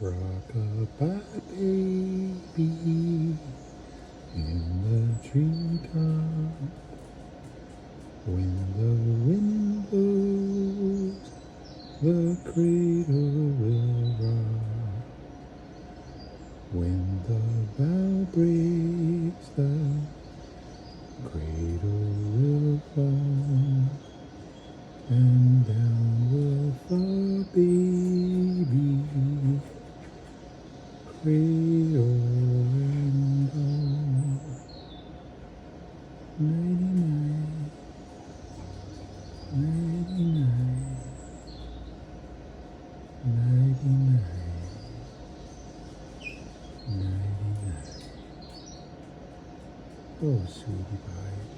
Rock-a-bye baby in the treetop. When the wind blows, the cradle will rock. When the bough breaks, the cradle will fall, and down will fall baby, cradle and all. Nighty-night, nighty-night, nighty-night, nighty-night. Oh, sweetie pie.